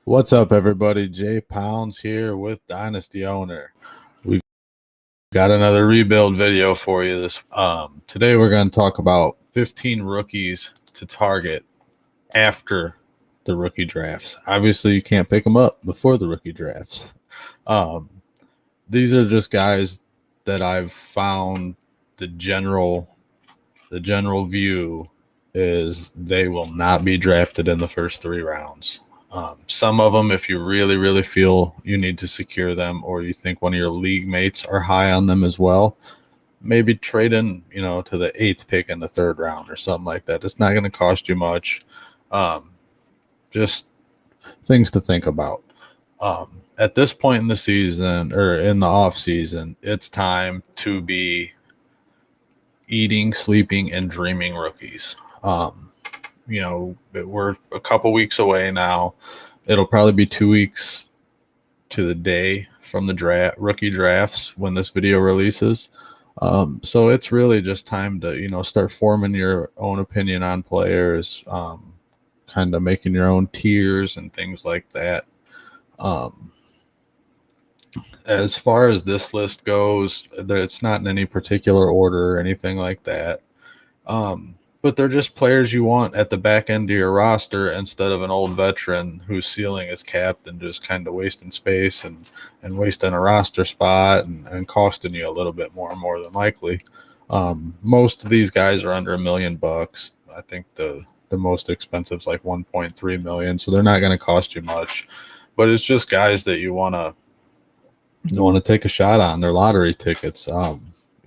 What's up, everybody? Jay Pounds here with Dynasty Owner. We've got another rebuild video for you. Today we're going to talk about 15 rookies to target after the rookie drafts. Obviously, you can't pick them up before the rookie drafts. These are just guys that I've found the general view is they will not be drafted in the first 3 rounds. Some of them, if you really feel you need to secure them, or you think one of your league mates are high on them as well, maybe trade in, to the 8th pick in the 3rd round or something like that. It's not going to cost you much. Just things to think about. At this point in the season, or in the off season, it's time to be eating, sleeping, and dreaming rookies. We're a couple weeks away now. It'll probably be 2 weeks to the day from the rookie drafts when this video releases. So it's really just time to, start forming your own opinion on players, kind of making your own tiers and things like that. As far as this list goes, it's not in any particular order or anything like that. But they're just players you want at the back end of your roster instead of an old veteran whose ceiling is capped and just kind of wasting space and wasting a roster spot and costing you a little bit more than likely. Most of these guys are under $1 million. I think the most expensive is like 1.3 million, so they're not going to cost you much. But it's just guys that you want to take a shot on. They're lottery tickets.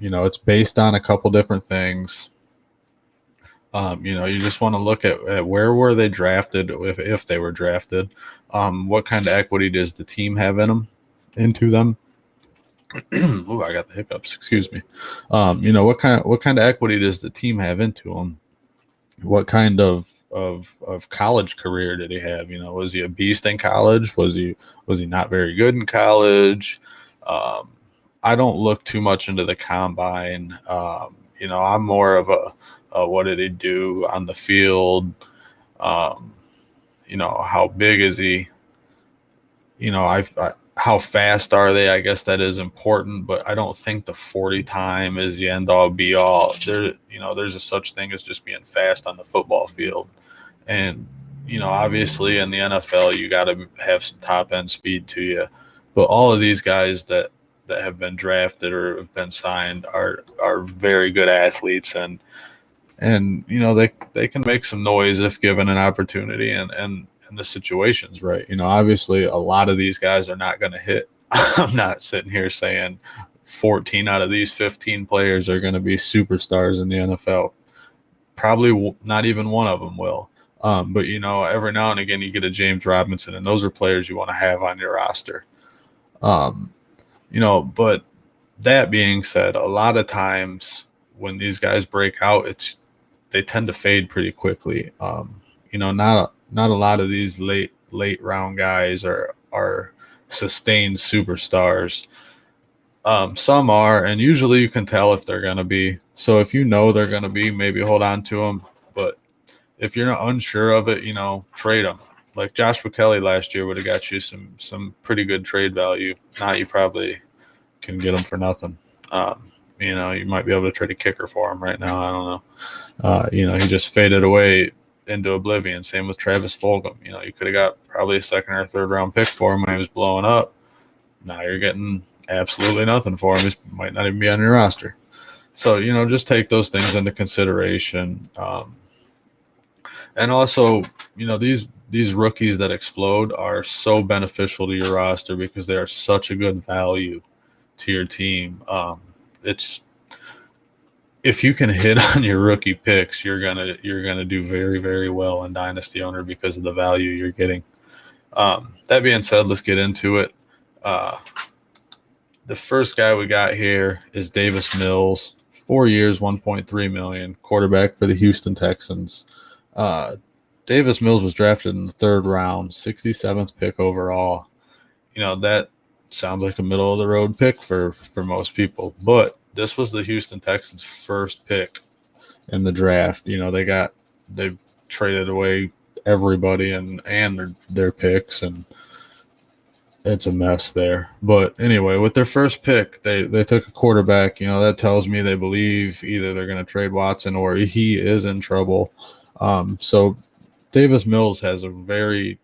It's based on a couple different things. You just want to look at where were they drafted, if they were drafted, what kind of equity does the team have into them? Ooh, I got the hiccups. Excuse me. What kind of equity does the team have into them? What kind of college career did he have? Was he a beast in college? Was he not very good in college? I don't look too much into the combine. I'm more of a what did he do on the field? How big is he? How fast are they? I guess that is important, but I don't think the 40 time is the end all be all. There's a such thing as just being fast on the football field. And, obviously in the NFL, you got to have some top end speed to you. But all of these guys that have been drafted or have been signed are very good athletes, and they can make some noise if given an opportunity and the situation's right. Obviously a lot of these guys are not going to hit. I'm not sitting here saying 14 out of these 15 players are going to be superstars in the NFL. Probably not even one of them will. But every now and again you get a James Robinson, and those are players you want to have on your roster. But that being said, a lot of times when these guys break out, they tend to fade pretty quickly. Not a lot of these late round guys are sustained superstars. Some are, and usually you can tell if they're going to be. So if they're going to be, maybe hold on to them. But if you're not unsure of it, trade them. Like Joshua Kelly last year would have got you some pretty good trade value. Now you probably can get them for nothing. You might be able to trade a kicker for him right now. I don't know. He just faded away into oblivion. Same with Travis Fulgham. You could have got probably a 2nd or 3rd round pick for him when he was blowing up. Now you're getting absolutely nothing for him. He might not even be on your roster. So, just take those things into consideration. And also, these rookies that explode are so beneficial to your roster because they are such a good value to your team. If you can hit on your rookie picks, you're gonna do very, very well in Dynasty Owner because of the value you're getting. That being said, let's get into it. The first guy we got here is Davis Mills, 4 years, $1.3 million, quarterback for the Houston Texans. Davis Mills was drafted in the 3rd round, 67th pick overall. That sounds like a middle of the road pick for most people, but this was the Houston Texans' first pick in the draft. They traded away everybody and their picks, and it's a mess there. But anyway, with their first pick, they took a quarterback. That tells me they believe either they're going to trade Watson or he is in trouble. So Davis Mills has a very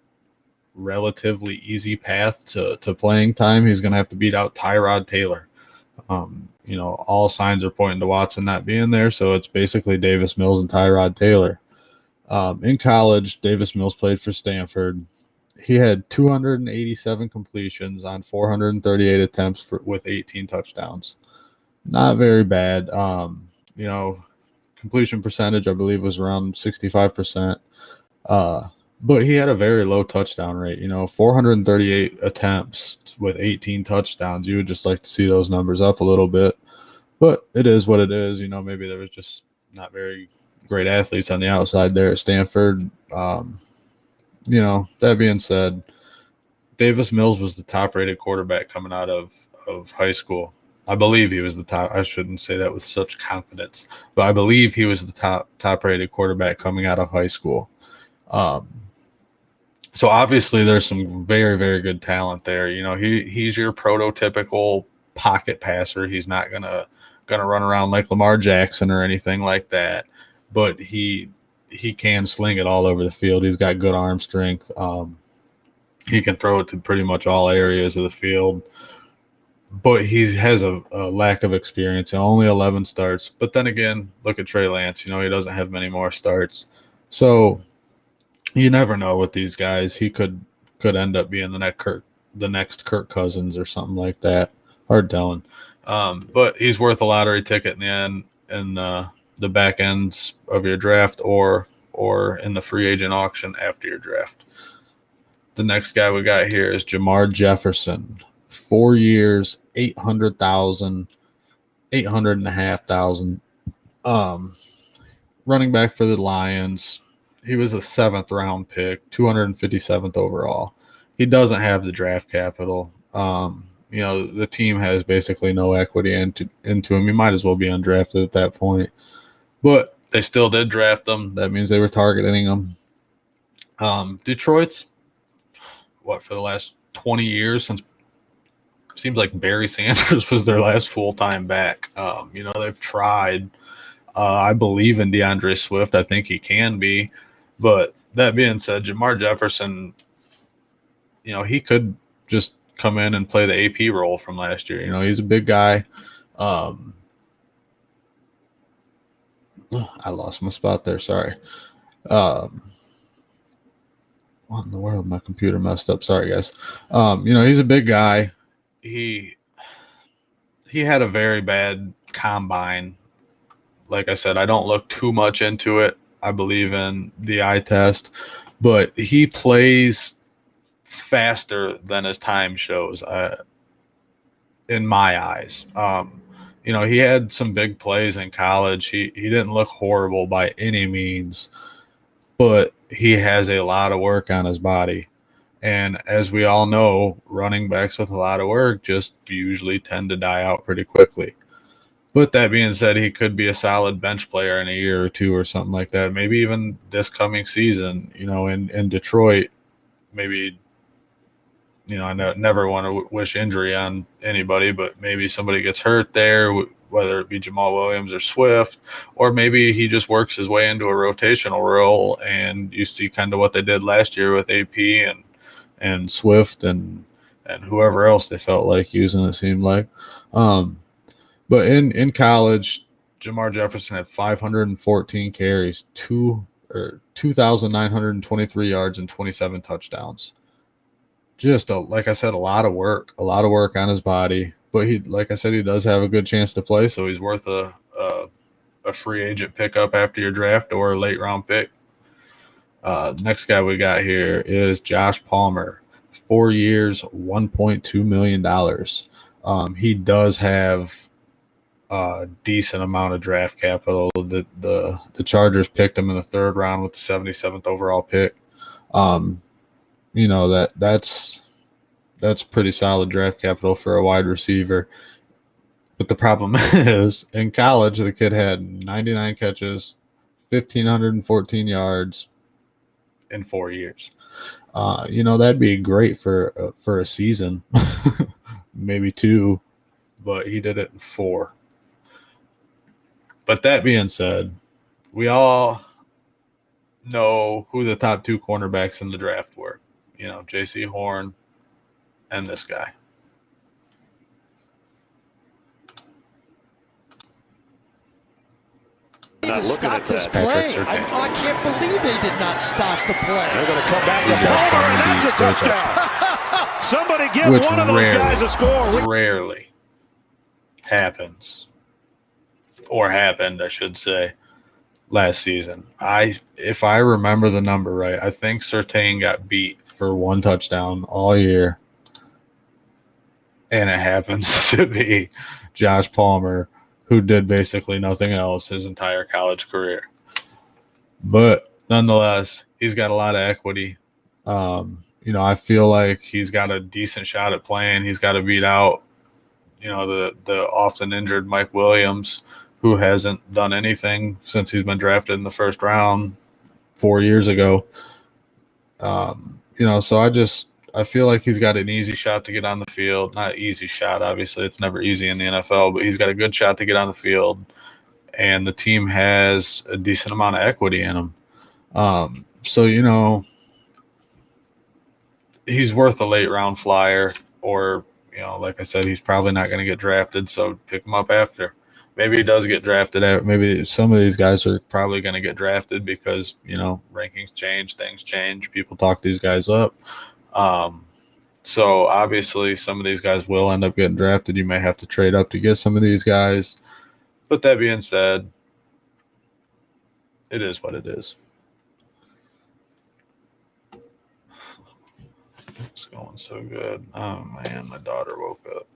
relatively easy path to playing time. He's going to have to beat out Tyrod Taylor. All signs are pointing to Watson not being there, so it's basically Davis Mills and Tyrod Taylor. In college, Davis Mills played for Stanford. He had 287 completions on 438 attempts with 18 touchdowns. Not very bad. Completion percentage, I believe, was around 65%. But he had a very low touchdown rate. 438 attempts with 18 touchdowns. You would just like to see those numbers up a little bit. But it is what it is. Maybe there was just not very great athletes on the outside there at Stanford. That being said, Davis Mills was the top-rated quarterback coming out of high school. I believe he was the top. I shouldn't say that with such confidence, but I believe he was the top-rated quarterback coming out of high school. So obviously there's some very, very good talent there. He's your prototypical pocket passer. He's not gonna run around like Lamar Jackson or anything like that, but he can sling it all over the field. He's got good arm strength. He can throw it to pretty much all areas of the field, but he has a lack of experience. Only 11 starts. But then again, look at Trey Lance. He doesn't have many more starts. So you never know with these guys. He could end up being the next Kirk Cousins or something like that. Hard telling. But he's worth a lottery ticket in the end, in the back ends of your draft or in the free agent auction after your draft. The next guy we got here is Jamar Jefferson. 4 years, $800,500. Running back for the Lions. He was a 7th round pick, 257th overall. He doesn't have the draft capital. The team has basically no equity into him. He might as well be undrafted at that point. But they still did draft him. That means they were targeting him. Detroit's, for the last 20 years, since seems like Barry Sanders was their last full-time back. They've tried. I believe in DeAndre Swift. I think he can be. But that being said, Jamar Jefferson, he could just come in and play the AP role from last year. He's a big guy. I lost my spot there. Sorry. What in the world? My computer messed up. Sorry, guys. He's a big guy. He had a very bad combine. Like I said, I don't look too much into it. I believe in the eye test, but he plays faster than his time shows, in my eyes. He had some big plays in college. He didn't look horrible by any means, but he has a lot of work on his body. And as we all know, running backs with a lot of work just usually tend to die out pretty quickly. But that being said, he could be a solid bench player in a year or two or something like that. Maybe even this coming season, in Detroit, maybe, I never want to wish injury on anybody, but maybe somebody gets hurt there, whether it be Jamal Williams or Swift, or maybe he just works his way into a rotational role, and you see kind of what they did last year with AP and Swift and whoever else they felt like using, it seemed like. But in college, Jamar Jefferson had 514 carries, 2,923 yards, and 27 touchdowns. Just like I said, a lot of work on his body. But he does have a good chance to play, so he's worth a free agent pickup after your draft or a late round pick. Next guy we got here is Josh Palmer, 4 years, $1.2 million. He does have a decent amount of draft capital. The Chargers picked him in the 3rd round with the 77th overall pick. That's pretty solid draft capital for a wide receiver. But the problem is, in college, the kid had 99 catches, 1,514 yards, in 4 years. That'd be great for a season, maybe 2, but he did it in 4. But that being said, we all know who the top 2 cornerbacks in the draft were. J.C. Horn and this guy. To stop this play. I can't believe they did not stop the play. They're going to come back to Palmer, and that's a touchdown. Somebody give one of those guys a score. Rarely happens, or happened, I should say, last season. If I remember the number right, I think Surtain got beat for 1 touchdown all year, and it happens to be Josh Palmer, who did basically nothing else his entire college career. But nonetheless, he's got a lot of equity. I feel like he's got a decent shot at playing. He's got to beat out, the often injured Mike Williams, who hasn't done anything since he's been drafted in the first round 4 years ago. So I feel like he's got an easy shot to get on the field. Not easy shot, obviously. It's never easy in the NFL, but he's got a good shot to get on the field, and the team has a decent amount of equity in him. He's worth a late-round flyer, or, like I said, he's probably not going to get drafted, so pick him up after. Maybe he does get drafted. Maybe some of these guys are probably going to get drafted because, rankings change, things change. People talk these guys up. So obviously some of these guys will end up getting drafted. You may have to trade up to get some of these guys. But that being said, it is what it is. It's going so good. Oh man, my daughter woke up.